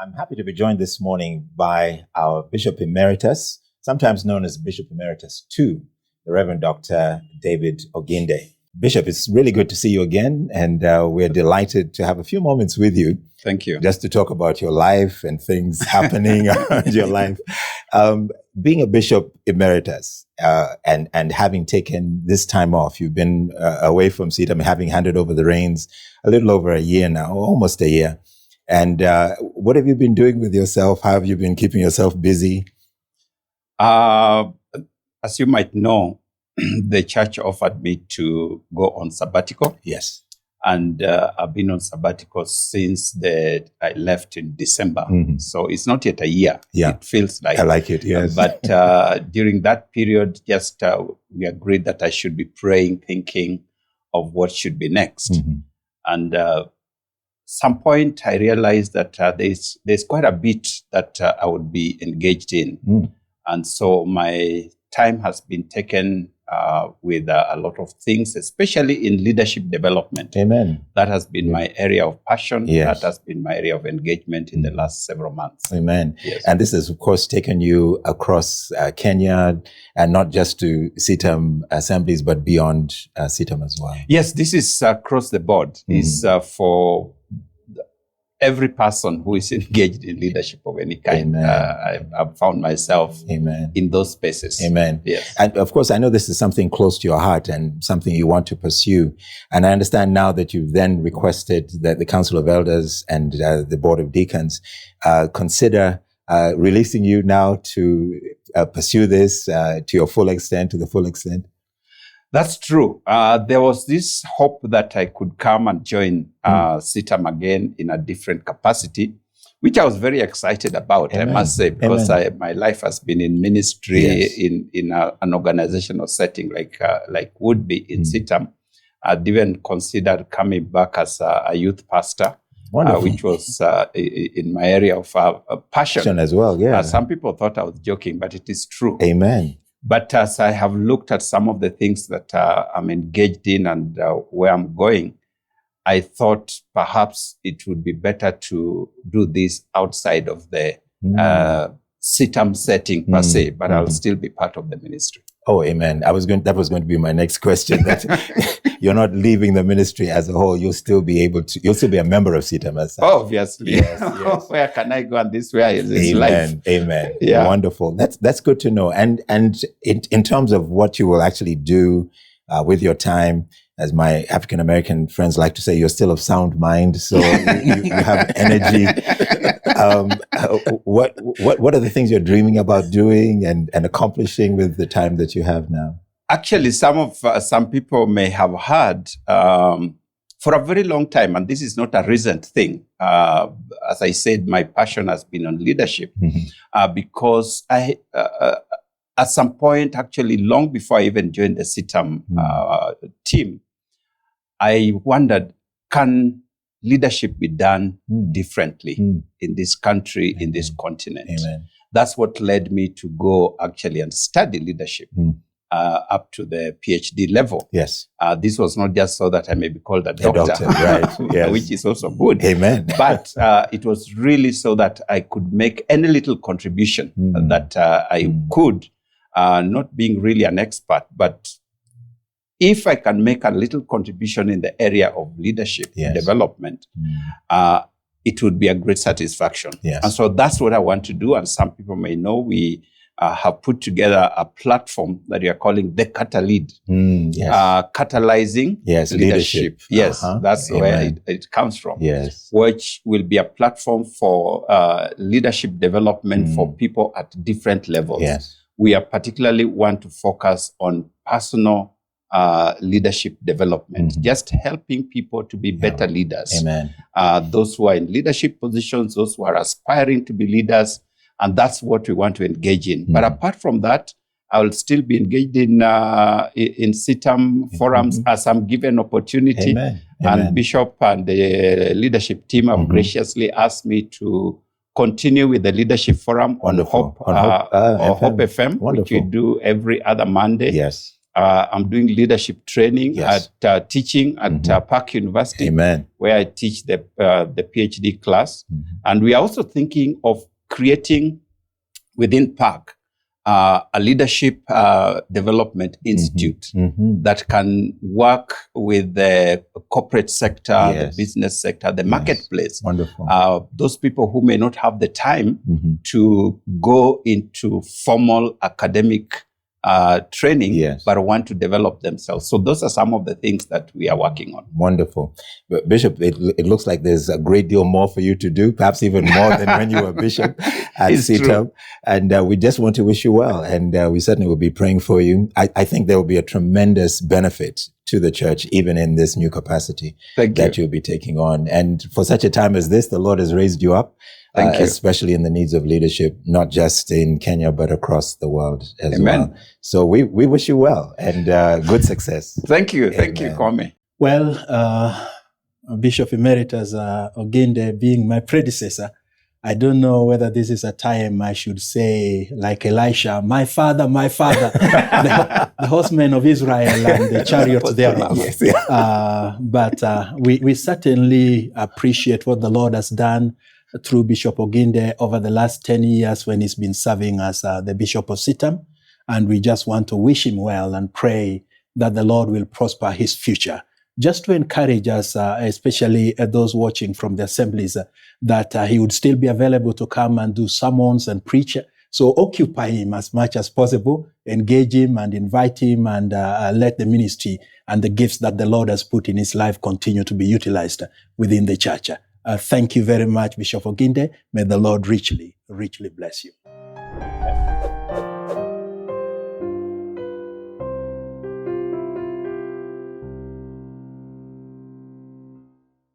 I'm happy to be joined this morning by our Bishop Emeritus, sometimes known as Bishop Emeritus II, the Reverend Dr. David Oginde. Bishop, it's really good to see you again, and we're delighted to have a few moments with you. Thank you. Just to talk about your life and things happening around your life. Being a Bishop Emeritus and having taken this time off, you've been away from CETAM, having handed over the reins a little over a year now, almost a year. And what have you been doing with yourself? How have you been keeping yourself busy? As you might know, the church offered me to go on sabbatical. Yes. And I've been on sabbatical since I left in December. Mm-hmm. So it's not yet a year. Yeah. It feels like. I like it, yes. But during that period, we agreed that I should be praying, thinking of what should be next. Mm-hmm. And some point I realized that there's quite a bit that I would be engaged in. Mm. And so my time has been taken with a lot of things, especially in leadership development. Amen. That has been my area of passion. Yes. That has been my area of engagement in the last several months. Amen. Yes. And this has, of course, taken you across Kenya, and not just to CETAM assemblies, but beyond CETAM as well. Yes, this is across the board. Mm. It's for every person who is engaged in leadership of any kind. I've found myself in those spaces. Amen. Yes. And of course, I know this is something close to your heart and something you want to pursue. And I understand now that you've then requested that the Council of Elders and the Board of Deacons consider releasing you now to pursue this to the full extent. That's true. There was this hope that I could come and join CETAM again in a different capacity, which I was very excited about, I must say, because my life has been in ministry, in an organizational setting like would be in CETAM. I'd even considered coming back as a youth pastor, which was in my area of passion as well. Yeah. Some people thought I was joking, but it is true. Amen. But as I have looked at some of the things that I'm engaged in and where I'm going, I thought perhaps it would be better to do this outside of the CETAM setting per se, but I'll still be part of the ministry. Oh, amen. That was going to be my next question. That you're not leaving the ministry as a whole. You'll still be a member of CETAM as such. Obviously. Yes. Where can I go and this way is life. Amen. Yeah. Wonderful. That's good to know. And in terms of what you will actually do with your time, as my African American friends like to say, you're still of sound mind, so you have energy. What are the things you're dreaming about doing and accomplishing with the time that you have now? Actually, some people may have heard for a very long time, and this is not a recent thing. As I said, my passion has been on leadership because I. At some point, actually, long before I even joined the CETAM team, I wondered, can leadership be done differently in this country, in this continent? Amen. That's what led me to go actually and study leadership up to the PhD level. Yes. This was not just so that I may be called a doctor, right? Yes. Which is also good. Amen. But it was really so that I could make any little contribution that I could. Not being really an expert, but if I can make a little contribution in the area of leadership development, it would be a great satisfaction. Yes. And so that's what I want to do. And some people may know we have put together a platform that we are calling the Catalyst, catalyzing leadership. Yes, that's where it comes from. Yes, which will be a platform for leadership development for people at different levels. Yes. We are particularly want to focus on personal leadership development, just helping people to be better leaders. Amen. Those who are in leadership positions, those who are aspiring to be leaders, and that's what we want to engage in. But apart from that, I will still be engaged in CETAM forums as I'm given opportunity. Amen. And Bishop and the leadership team have graciously asked me to continue with the leadership forum on Hope FM, which we do every other Monday. Yes. I'm doing leadership training at teaching at Park University. Amen. Where I teach the PhD class. And we are also thinking of creating within Park a leadership development institute that can work with the corporate sector, the business sector, the marketplace. Wonderful. Those people who may not have the time to go into formal academic training, but want to develop themselves. So those are some of the things that we are working on. Wonderful. But Bishop, it looks like there's a great deal more for you to do, perhaps even more than when you were bishop at CETAM. And we just want to wish you well. And we certainly will be praying for you. I think there will be a tremendous benefit to the church, even in this new capacity that you'll be taking on. And for such a time as this, the Lord has raised you up. Thank you. Especially in the needs of leadership, not just in Kenya, but across the world as well. So we wish you well and good success. Thank you. Thank you, Kwame. Well, Bishop Emeritus Oginde being my predecessor, I don't know whether this is a time I should say, like Elisha, my father, the horsemen of Israel and the chariots thereof. But we certainly appreciate what the Lord has done through Bishop Oginde over the last 10 years when he's been serving as the Bishop of CETAM. And we just want to wish him well and pray that the Lord will prosper his future. Just to encourage us, especially those watching from the assemblies, that he would still be available to come and do sermons and preach. So occupy him as much as possible, engage him and invite him, and let the ministry and the gifts that the Lord has put in his life continue to be utilized within the church. Thank you very much, Bishop Oginde. May the Lord richly, richly bless you.